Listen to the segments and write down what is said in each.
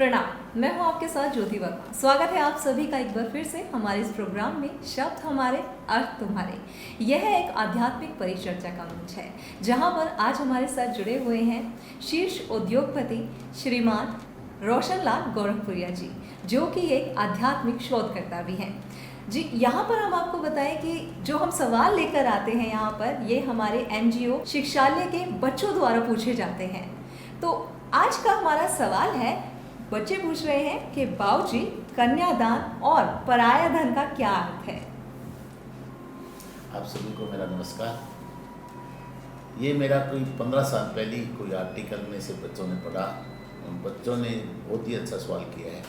प्रणाम। मैं हूं आपके साथ ज्योति वर्मा। स्वागत है आप सभी का एक बार फिर से हमारे इस प्रोग्राम में शब्द हमारे अर्थ तुम्हारे। यह एक आध्यात्मिक परिचर्चा का मंच है जहां पर आज हमारे साथ जुड़े हुए हैं शीर्ष उद्योगपति श्रीमान रोशनलाल गौरखपुरिया जी, जो कि एक आध्यात्मिक शोधकर्ता भी हैं। जी, यहाँ पर हम आपको बताएं कि जो हम सवाल लेकर आते हैं यहाँ पर, ये हमारे एनजीओ शिक्षालय के बच्चों द्वारा पूछे जाते हैं। तो आज का हमारा सवाल है, बच्चे पूछ रहे हैं कि बाबूजी, कन्यादान और पराया धन का क्या अर्थ है? आप सभी को मेरा नमस्कार। ये मेरा कोई 15 साल पहले कोई आर्टिकल में से बच्चों ने पढ़ा। उन बच्चों ने बहुत ही अच्छा सवाल किया है।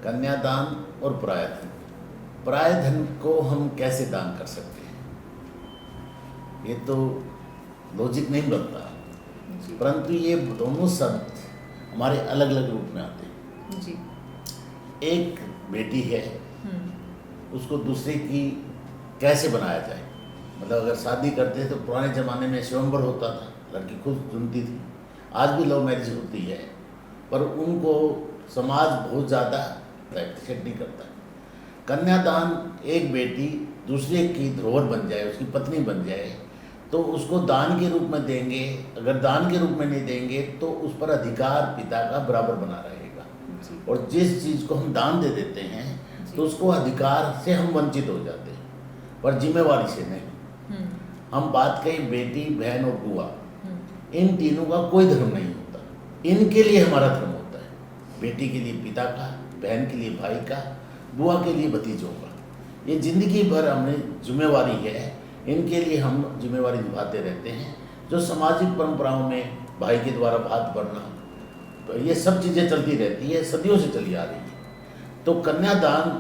कन्यादान और पराया धन। पराया धन को हम कैसे दान कर सकते हैं, ये तो लॉजिक नहीं बनता, परंतु ये दोनों शब्द हमारे अलग अलग रूप में आते हैं। जी। एक बेटी है, उसको दूसरे की कैसे बनाया जाए, मतलब अगर शादी करते हैं तो पुराने ज़माने में स्वयंवर होता था, लड़की खुद चुनती थी। आज भी लव मैरिज होती है, पर उनको समाज बहुत ज़्यादा अप्रिशिएट नहीं करता। कन्यादान, एक बेटी दूसरे की धरोहर बन जाए, उसकी पत्नी बन जाए, तो उसको दान के रूप में देंगे। अगर दान के रूप में नहीं देंगे तो उस पर अधिकार पिता का बराबर बना रहेगा। और जिस चीज़ को हम दान दे देते हैं तो उसको अधिकार से हम वंचित हो जाते हैं, पर जिम्मेवारी से नहीं। हम बात करें बेटी, बहन और बुआ, इन तीनों का कोई धर्म नहीं होता, इनके लिए हमारा धर्म होता है। बेटी के लिए पिता का, बहन के लिए भाई का, बुआ के लिए भतीजों का। ये जिंदगी भर हमें जिम्मेवारी है, इनके लिए हम जिम्मेवारी निभाते रहते हैं। जो सामाजिक परंपराओं में भाई के द्वारा भात बढ़ना, तो ये सब चीज़ें चलती रहती है, सदियों से चली आ रही है। तो कन्यादान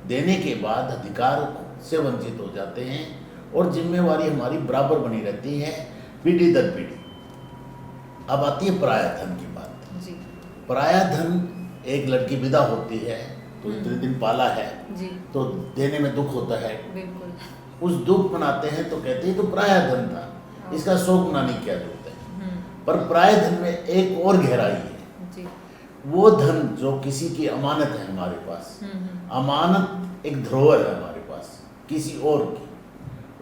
देने के बाद अधिकार से वंचित हो जाते हैं और जिम्मेवारी हमारी बराबर बनी रहती है, पीढ़ी दर पीढ़ी। अब आती है पराया धन की बात। जी। पराया धन, एक लड़की विदा होती है तो इतने दिन पाला है जी। तो देने में दुख होता है। बिल्कुल। उस दुख मनाते हैं तो कहते हैं तो पराया धन था, इसका शोक मनाने की क्या जरूरत है। पर पराया धन में एक और गहराई है। जी। वो धन जो किसी की अमानत है हमारे पास, अमानत एक धरोहर है हमारे पास किसी और की,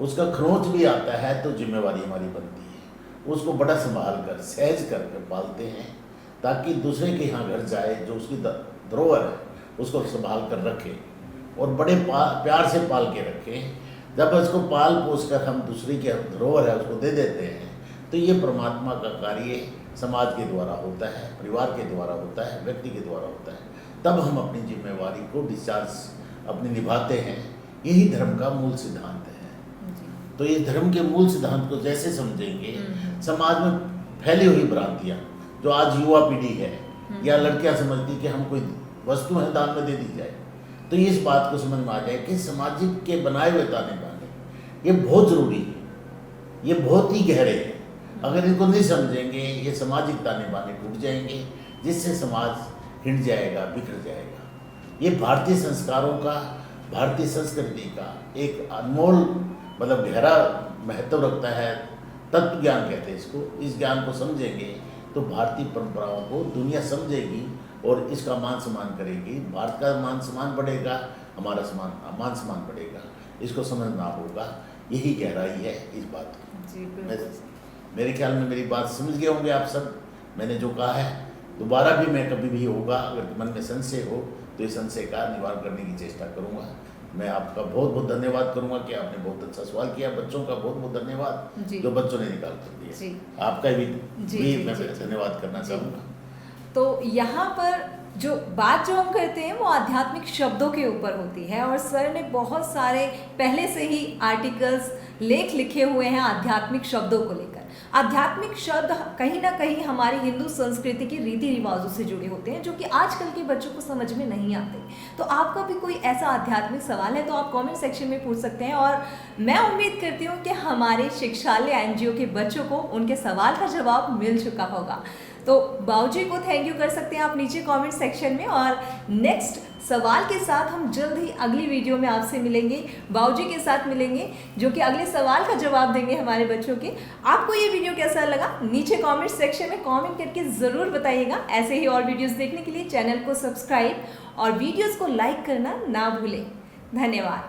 उसका खरोंच भी आता है तो जिम्मेवारी हमारी बनती है। उसको बड़ा संभाल कर, सहज करके पालते हैं ताकि दूसरे के यहाँ घर जाए, जो उसकी धरोहर है उसको संभाल कर रखे और बड़े प्यार से पाल के रखें। जब उसको पाल पोस कर हम दूसरी के धरोहर है उसको दे देते हैं, तो ये परमात्मा का कार्य समाज के द्वारा होता है, परिवार के द्वारा होता है, व्यक्ति के द्वारा होता है। तब हम अपनी जिम्मेवारी को डिस्चार्ज अपनी निभाते हैं। यही धर्म का मूल सिद्धांत है। तो ये धर्म के मूल सिद्धांत को जैसे समझेंगे, समाज में फैली हुई भ्रांतियाँ जो आज युवा पीढ़ी है या लड़कियाँ समझती कि हम कोई वस्तु है दान में दे दी जाए, तो इस बात को समझ में आ जाए कि सामाजिक के बनाए हुए ताने बाने ये बहुत ज़रूरी है, ये बहुत ही गहरे हैं। अगर इनको नहीं समझेंगे, ये सामाजिक ताने बाने टूट जाएंगे, जिससे समाज हिंट जाएगा, बिखर जाएगा। ये भारतीय संस्कारों का, भारतीय संस्कृति का एक अनमोल मतलब गहरा महत्व रखता है। तत्व ज्ञान कहते हैं इसको। इस ज्ञान को समझेंगे तो भारतीय परंपराओं को दुनिया समझेगी और इसका मान सम्मान करेगी। भारत का मान सम्मान बढ़ेगा, हमारा मान सम्मान बढ़ेगा। इसको समझना होगा, यही गहराई है इस बात की। मेरे ख्याल में मेरी बात समझ गए होंगे आप सब। मैंने जो कहा है दोबारा भी मैं कभी भी होगा, अगर मन में संशय हो तो इस संशय का निवारण करने की चेष्टा करूँगा। मैं आपका बहुत बहुत धन्यवाद करूँगा कि आपने बहुत अच्छा सवाल किया। बच्चों का बहुत बहुत धन्यवाद जो बच्चों ने निकाल कर दिया। आपका भी मैं धन्यवाद करना चाहूँगा। तो यहाँ पर जो बात जो हम करते हैं वो आध्यात्मिक शब्दों के ऊपर होती है, और सर ने बहुत सारे पहले से ही आर्टिकल्स, लेख लिखे हुए हैं आध्यात्मिक शब्दों को लेकर। आध्यात्मिक शब्द कहीं ना कहीं हमारी हिंदू संस्कृति के रीति रिवाजों से जुड़े होते हैं, जो कि आजकल के बच्चों को समझ में नहीं आते। तो आपका भी कोई ऐसा आध्यात्मिक सवाल है तो आप कमेंट सेक्शन में पूछ सकते हैं, और मैं उम्मीद करती हूँ कि हमारे शिक्षालय एनजीओ के बच्चों को उनके सवाल का जवाब मिल चुका होगा। तो बाबूजी को थैंक यू कर सकते हैं आप नीचे कमेंट सेक्शन में। और नेक्स्ट सवाल के साथ हम जल्द ही अगली वीडियो में आपसे मिलेंगे, बाबूजी के साथ मिलेंगे जो कि अगले सवाल का जवाब देंगे हमारे बच्चों के। आपको ये वीडियो कैसा लगा नीचे कमेंट सेक्शन में कमेंट करके ज़रूर बताइएगा। ऐसे ही और वीडियोस देखने के लिए चैनल को सब्सक्राइब और वीडियोस को लाइक करना ना भूलें। धन्यवाद।